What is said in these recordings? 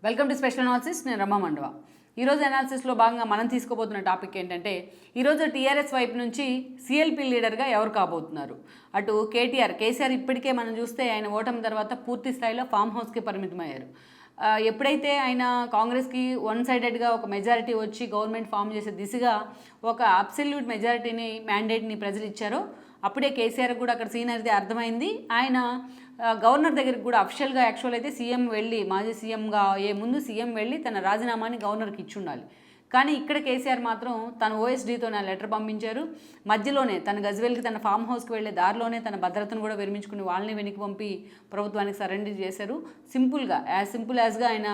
Welcome to special analysis. నేను రమా మండవ. ఈరోజు అనాలిసిస్లో భాగంగా మనం తీసుకోబోతున్న టాపిక్ ఏంటంటే, ఈరోజు టీఆర్ఎస్ వైపు నుంచి సిఎల్పి లీడర్గా ఎవరు కాబోతున్నారు. అటు కేసీఆర్ ఇప్పటికే మనం చూస్తే ఆయన ఓటమి తర్వాత పూర్తి స్థాయిలో ఫామ్ హౌస్కి పరిమితమయ్యారు. ఎప్పుడైతే ఆయన కాంగ్రెస్కి వన్ సైడెడ్గా ఒక మెజారిటీ వచ్చి గవర్నమెంట్ ఫామ్ చేసే దిశగా ఒక అబ్సల్యూట్ మెజారిటీని మ్యాండేట్ని ప్రజలు ఇచ్చారో అప్పుడే కేసీఆర్ కూడా అక్కడ సీన్ అనేది అర్థమైంది. ఆయన గవర్నర్ దగ్గరికి కూడా అఫిషియల్గా యాక్చువల్ అయితే సీఎం వెళ్ళి మాజీ సీఎంగా ముందు సీఎం వెళ్ళి తన రాజీనామాని గవర్నర్కి ఇచ్చి ఉండాలి. కానీ ఇక్కడ కేసీఆర్ మాత్రం తన ఓఎస్డీతో నా లెటర్ పంపించారు. మధ్యలోనే తన గజ్వేల్కి తన ఫామ్ హౌస్కి వెళ్ళే దారిలోనే తన భద్రతను కూడా విరమించుకుని వాళ్ళని వెనక్కి పంపి ప్రభుత్వానికి సరెండర్ చేశారు. సింపుల్గా యాజ్గా ఆయన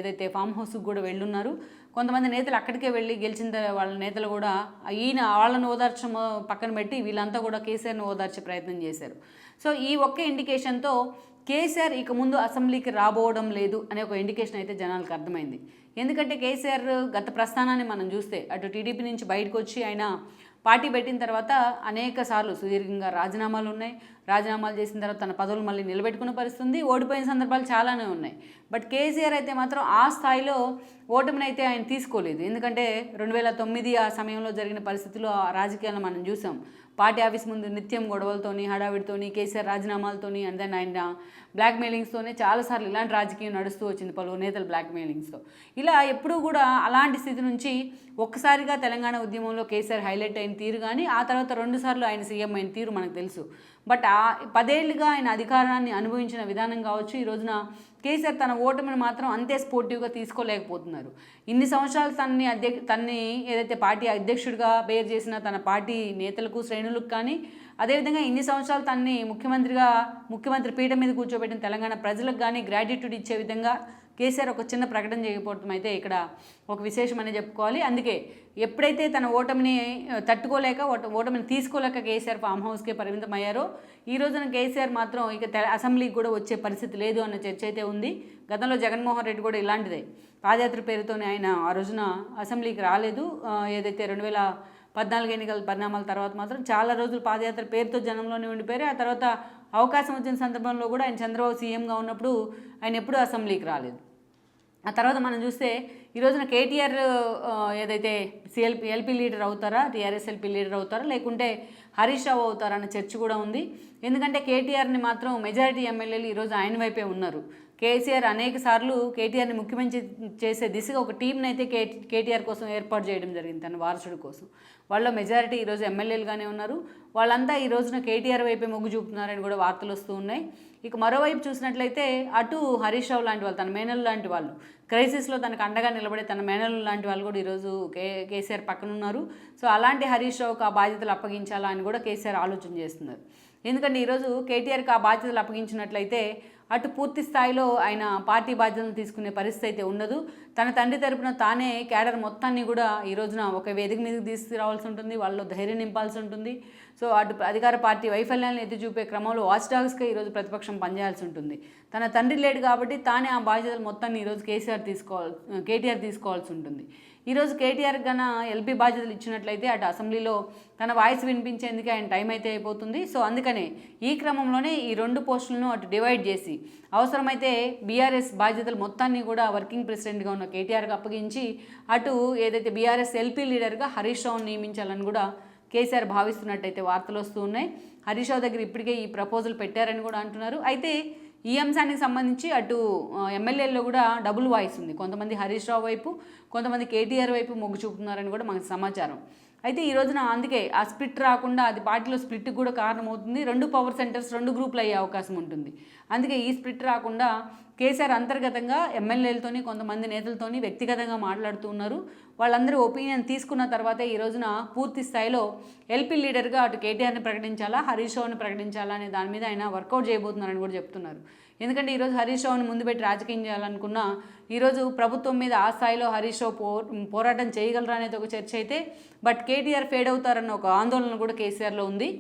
ఏదైతే ఫామ్ హౌస్కి కూడా వెళ్ళున్నారు. కొంతమంది నేతలు అక్కడికే వెళ్ళి గెలిచిన వాళ్ళ నేతలు కూడా వాళ్ళని ఓదార్చడం పక్కన పెట్టి వీళ్ళంతా కూడా కేసీఆర్ని ఓదార్చే ప్రయత్నం చేశారు. సో ఈ ఒక్క ఇండికేషన్తో కేసీఆర్ ఇక ముందు అసెంబ్లీకి రాబోవడం లేదు అనే ఒక ఇండికేషన్ అయితే జనాలకు అర్థమైంది. ఎందుకంటే కేసీఆర్ గత ప్రస్థానాన్ని మనం చూస్తే అటు టీడీపీ నుంచి బయటకు వచ్చి ఆయన పార్టీ పెట్టిన తర్వాత అనేక సార్లు సుదీర్ఘంగా రాజీనామాలు ఉన్నాయి. రాజీనామాలు చేసిన తర్వాత తన పదవులు మళ్ళీ నిలబెట్టుకునే పరిస్థితుంది. ఓడిపోయిన సందర్భాలు చాలానే ఉన్నాయి. బట్ కేసీఆర్ అయితే మాత్రం ఆ స్థాయిలో ఓటమిని అయితే ఆయన తీసుకోలేదు. ఎందుకంటే 2009 ఆ సమయంలో జరిగిన పరిస్థితుల్లో ఆ రాజకీయాలను మనం చూసాం. పార్టీ ఆఫీస్ ముందు నిత్యం గొడవలతోని హడావిడితోని కేసీఆర్ రాజీనామాలతోని అండ్ దెన్ ఆయన బ్లాక్ మెయిలింగ్స్తోనే చాలాసార్లు ఇలాంటి రాజకీయం నడుస్తూ వచ్చింది. పలువురు నేతలు బ్లాక్ మెయిలింగ్స్తో ఇలా ఎప్పుడూ కూడా అలాంటి స్థితి నుంచి ఒక్కసారిగా తెలంగాణ ఉద్యమంలో కేసీఆర్ హైలైట్ అయిన తీరు కానీ ఆ తర్వాత 2 సార్లు ఆయన సీఎం అయిన తీరు మనకు తెలుసు. బట్ 10 ఏళ్ళుగా ఆయన అధికారాన్ని అనుభవించిన విధానం కావచ్చు. ఈ రోజున కేసీఆర్ తన ఓటమిని మాత్రం అంతే స్పోర్టివ్గా తీసుకోలేకపోతున్నారు. ఇన్ని సంవత్సరాలు తన్ని ఏదైతే పార్టీ అధ్యక్షుడిగా బేర్ చేసిన తన పార్టీ నేతలకు శ్రేణులకు కానీ అదేవిధంగా ఇన్ని సంవత్సరాలు తన్ని ముఖ్యమంత్రి పీఠం మీద కూర్చోబెట్టిన తెలంగాణ ప్రజలకు కానీ గ్రాటిట్యూడ్ ఇచ్చే విధంగా కేసీఆర్ ఒక చిన్న ప్రకటన చేయకపోవడం అయితే ఇక్కడ ఒక విశేషం అని చెప్పుకోవాలి. అందుకే ఎప్పుడైతే తన ఓటమిని తట్టుకోలేక ఓటమిని తీసుకోలేక కేసీఆర్ ఫామ్ హౌస్కే పరిమితం అయ్యారో ఈ రోజున కేసీఆర్ మాత్రం ఇక అసెంబ్లీకి కూడా వచ్చే పరిస్థితి లేదు అన్న చర్చ అయితే ఉంది. గతంలో జగన్మోహన్ రెడ్డి కూడా ఇలాంటిదే పాదయాత్ర పేరుతోనే ఆయన ఆ రోజున అసెంబ్లీకి రాలేదు. ఏదైతే 2014 ఎన్నికల పరిణామాల తర్వాత మాత్రం చాలా రోజులు పాదయాత్ర పేరుతో జనంలోనే ఉండిపోయారు. ఆ తర్వాత అవకాశం వచ్చిన సందర్భంలో కూడా ఆయన చంద్రబాబు సీఎంగా ఉన్నప్పుడు ఆయన ఎప్పుడూ అసెంబ్లీకి రాలేదు. ఆ తర్వాత మనం చూస్తే ఈ రోజున కేటీఆర్ ఏదైతే ఎల్పీ లీడర్ అవుతారా, టీఆర్ఎస్ ఎల్పీ లీడర్ అవుతారా, లేకుంటే హరీష్ రావు అవుతారా అన్న చర్చ కూడా ఉంది. ఎందుకంటే కేటీఆర్ని మాత్రం మెజారిటీ ఎమ్మెల్యేలు ఈరోజు ఆయన వైపే ఉన్నారు. కేసీఆర్ అనేక సార్లు కేటీఆర్ని ముఖ్యమంత్రి చేసే దిశగా ఒక టీంని అయితే కేటీఆర్ కోసం ఏర్పాటు చేయడం జరిగింది, తన వారసుడి కోసం. వాళ్ళ మెజారిటీ ఈరోజు ఎమ్మెల్యేలుగానే ఉన్నారు. వాళ్ళంతా ఈ రోజున కేటీఆర్ వైపే మొగ్గు చూపుతున్నారని కూడా వార్తలు వస్తూ ఉన్నాయి. ఇక మరోవైపు చూసినట్లయితే అటు హరీష్ రావు లాంటి వాళ్ళు, తన మేనల్ లాంటి వాళ్ళు, క్రైసిస్లో తనకు అండగా నిలబడే తన మేనల్ లాంటి వాళ్ళు కూడా ఈరోజు కేసీఆర్ పక్కన ఉన్నారు. సో అలాంటి హరీష్ రావుకి ఆ బాధ్యతలు అప్పగించాలా అని కూడా కేసీఆర్ ఆలోచన చేస్తున్నారు. ఎందుకంటే ఈరోజు కేటీఆర్కి ఆ బాధ్యతలు అప్పగించినట్లయితే అటు పూర్తి స్థాయిలో ఆయన పార్టీ బాధ్యతలు తీసుకునే పరిస్థితి అయితే ఉండదు. తన తండ్రి తరపున తానే క్యాడర్ మొత్తాన్ని కూడా ఈ రోజున ఒక వేదిక మీదకి తీసుకురావాల్సి ఉంటుంది. వాళ్ళలో ధైర్యం నింపాల్సి ఉంటుంది. సో అటు అధికార పార్టీ వైఫల్యాలను ఎత్తి చూపే క్రమంలో వాచ్ డాగ్స్గా ఈరోజు ప్రతిపక్షం పనిచేయాల్సి ఉంటుంది. తన తండ్రి లేడు కాబట్టి తానే ఆ బాధ్యతలు మొత్తాన్ని ఈరోజు కేటీఆర్ తీసుకోవాల్సి ఉంటుంది. ఈరోజు కేటీఆర్ గన ఎల్పీ బాధ్యతలు ఇచ్చినట్లయితే అటు అసెంబ్లీలో తన వాయిస్ వినిపించేందుకే ఆయన టైం అయితే అయిపోతుంది. సో అందుకనే ఈ క్రమంలోనే ఈ 2 పోస్టులను అటు డివైడ్ చేసి అవసరమైతే బీఆర్ఎస్ బాధ్యతలు మొత్తాన్ని కూడా వర్కింగ్ ప్రెసిడెంట్గా ఉన్న కేటీఆర్కి అప్పగించి అటు ఏదైతే బీఆర్ఎస్ ఎల్పీ లీడర్గా హరీష్ రావును నియమించాలని కూడా కేసీఆర్ భావిస్తున్నట్టయితే వార్తలు వస్తూ ఉన్నాయి. హరీష్ రావు దగ్గర ఇప్పటికే ఈ ప్రపోజల్ పెట్టారని కూడా అంటున్నారు. అయితే ఈ అంశానికి సంబంధించి అటు ఎమ్మెల్యేల్లో కూడా డబుల్ వాయిస్ ఉంది. కొంతమంది హరీష్ రావు వైపు, కొంతమంది కేటీఆర్ వైపు మొగ్గు చూపుతున్నారని కూడా మనకు సమాచారం. అయితే ఈ రోజున అందుకే ఆ స్ప్లిట్ రాకుండా అది పార్టీలో స్ప్లిట్కి కూడా కారణమవుతుంది. 2 పవర్ సెంటర్స్ 2 గ్రూపులు అయ్యే అవకాశం ఉంటుంది. అందుకే ఈ స్ప్లిట్ రాకుండా కేసీఆర్ అంతర్గతంగా ఎమ్మెల్యేలతోని కొంతమంది నేతలతోని వ్యక్తిగతంగా మాట్లాడుతూ ఉన్నారు. వాళ్ళందరూ ఒపీనియన్ తీసుకున్న తర్వాతే ఈ రోజున పూర్తి స్థాయిలో ఎల్పీ లీడర్గా అటు కేటీఆర్ని ప్రకటించాలా, హరీష్ రావుని ప్రకటించాలా అనే దాని మీద ఆయన వర్కౌట్ చేయబోతున్నారని కూడా చెప్తున్నారు. ఎందుకంటే ఈరోజు హరీష్ రావుని ముందు పెట్టి రాజకీయం చేయాలనుకున్నా ఈరోజు ప్రభుత్వం మీద ఆ స్థాయిలో హరీష్ రావు పోరాటం చేయగలరా అనేది ఒక చర్చ అయితే, బట్ కేటీఆర్ ఫేడ్ అవుతారన్న ఒక ఆందోళన కూడా కేసీఆర్లో ఉంది.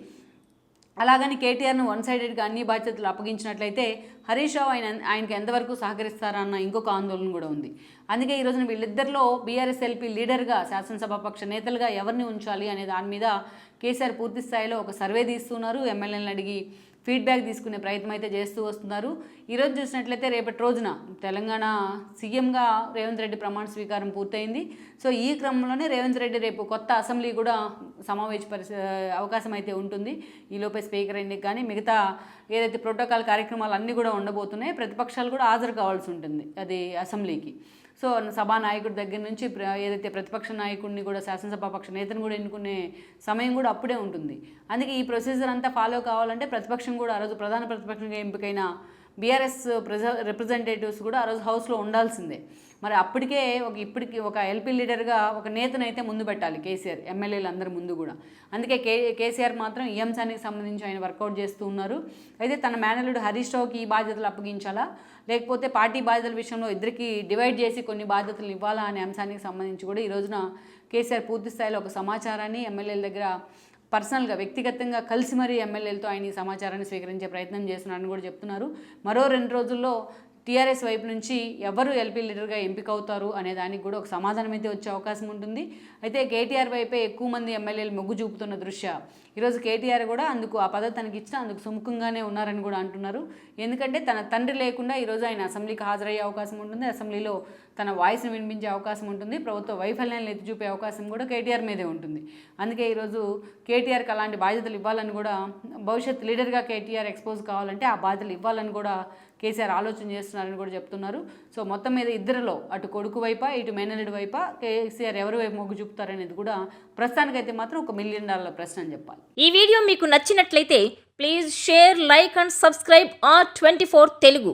అలాగని కేటీఆర్ను వన్ సైడెడ్గా అన్ని బాధ్యతలు అప్పగించినట్లయితే హరీష్ రావు ఆయనకి ఎంతవరకు సహకరిస్తారన్న ఇంకొక ఆందోళన కూడా ఉంది. అందుకే ఈ రోజున వీళ్ళిద్దరిలో బీఆర్ఎస్ ఎల్పీ లీడర్గా శాసనసభాపక్ష నేతలుగా ఎవరిని ఉంచాలి అనే దాని మీద కేసీఆర్ పూర్తి స్థాయిలో ఒక సర్వే తీస్తున్నారు. ఎమ్మెల్యేలను అడిగి ఫీడ్బ్యాక్ తీసుకునే ప్రయత్నం అయితే చేస్తూ వస్తున్నారు. ఈరోజు చూసినట్లయితే రేపటి రోజున తెలంగాణ సీఎంగా రేవంత్ రెడ్డి ప్రమాణ స్వీకారం పూర్తయింది. సో ఈ క్రమంలోనే రేవంత్ రెడ్డి రేపు కొత్త అసెంబ్లీ కూడా సమావేశపరిచే అవకాశం అయితే ఉంటుంది. ఈలోపే స్పీకర్ ఎన్నిక కానీ మిగతా ఏదైతే ప్రోటోకాల్ కార్యక్రమాలు అన్నీ కూడా ఉండబోతున్నాయి. ప్రతిపక్షాలు కూడా హాజరు కావాల్సి ఉంటుంది అది అసెంబ్లీకి. సో సభానాయకుడి దగ్గర నుంచి ఏదైతే ప్రతిపక్ష నాయకుడిని కూడా శాసనసభాపక్ష నేతను కూడా ఎన్నుకునే సమయం కూడా అప్పుడే ఉంటుంది. అందుకే ఈ ప్రొసీజర్ అంతా ఫాలో కావాలంటే ప్రతిపక్షం కూడా ఆ రోజు ప్రధాన ప్రతిపక్షంగా ఎంపికైన బీఆర్ఎస్ రిప్రజెంటేటివ్స్ కూడా ఆ రోజు హౌస్లో ఉండాల్సిందే. మరి అప్పటికే ఇప్పటికి ఒక ఎల్పీ లీడర్గా ఒక నేతనైతే ముందు పెట్టాలి కేసీఆర్, ఎమ్మెల్యేలు అందరి ముందు కూడా. అందుకే కేసీఆర్ మాత్రం ఈ అంశానికి సంబంధించి ఆయన వర్కౌట్ చేస్తూ ఉన్నారు. అయితే తన మేనల్లుడు హరీష్ రావుకి ఈ బాధ్యతలు అప్పగించాలా, లేకపోతే పార్టీ బాధ్యతల విషయంలో ఇద్దరికి డివైడ్ చేసి కొన్ని బాధ్యతలు ఇవ్వాలా అనే అంశానికి సంబంధించి కూడా ఈ రోజున కేసీఆర్ పూర్తి స్థాయిలో ఒక సమాచారాన్ని ఎమ్మెల్యేల దగ్గర పర్సనల్గా వ్యక్తిగతంగా కలిసి మరీ ఎమ్మెల్యేలతో ఆయన ఈ సమాచారాన్ని స్వీకరించే ప్రయత్నం చేస్తున్నారని కూడా చెప్తున్నారు. మరో 2 రోజుల్లో టీఆర్ఎస్ వైపు నుంచి ఎవరు ఎల్పీ లీడర్గా ఎంపిక అవుతారు అనే దానికి కూడా ఒక సమాధానం అయితే వచ్చే అవకాశం ఉంటుంది. అయితే కేటీఆర్ వైపే ఎక్కువ మంది ఎమ్మెల్యేలు మొగ్గు చూపుతున్న దృష్ట్యా ఈరోజు కేటీఆర్ కూడా అందుకు ఆ పదవి తనకి ఇచ్చిన అందుకు సుముఖంగానే ఉన్నారని కూడా అంటున్నారు. ఎందుకంటే తన తండ్రి లేకుండా ఈరోజు ఆయన అసెంబ్లీకి హాజరయ్యే అవకాశం ఉంటుంది. అసెంబ్లీలో తన వాయిస్ని వినిపించే అవకాశం ఉంటుంది. ప్రభుత్వ వైఫల్యాన్ని ఎత్తి చూపే అవకాశం కూడా కేటీఆర్ మీదే ఉంటుంది. అందుకే ఈరోజు కేటీఆర్కి అలాంటి బాధ్యతలు ఇవ్వాలని కూడా, భవిష్యత్ లీడర్గా కేటీఆర్ ఎక్స్పోజ్ కావాలంటే ఆ బాధ్యతలు ఇవ్వాలని కూడా కేసీఆర్ ఆలోచన చేస్తున్నారని కూడా చెప్తున్నారు. సో మొత్తం మీద ఇద్దరిలో అటు కొడుకు వైపా ఇటు మేనల్లుడి వైపా కేసీఆర్ ఎవరి వైపు మొగ్గు చూపుతారనేది కూడా ప్రస్తుతానికైతే మాత్రం $1 మిలియన్ ప్రశ్న అని చెప్పాలి. ఈ వీడియో మీకు నచ్చినట్లయితే please share, like and subscribe R24 Telugu.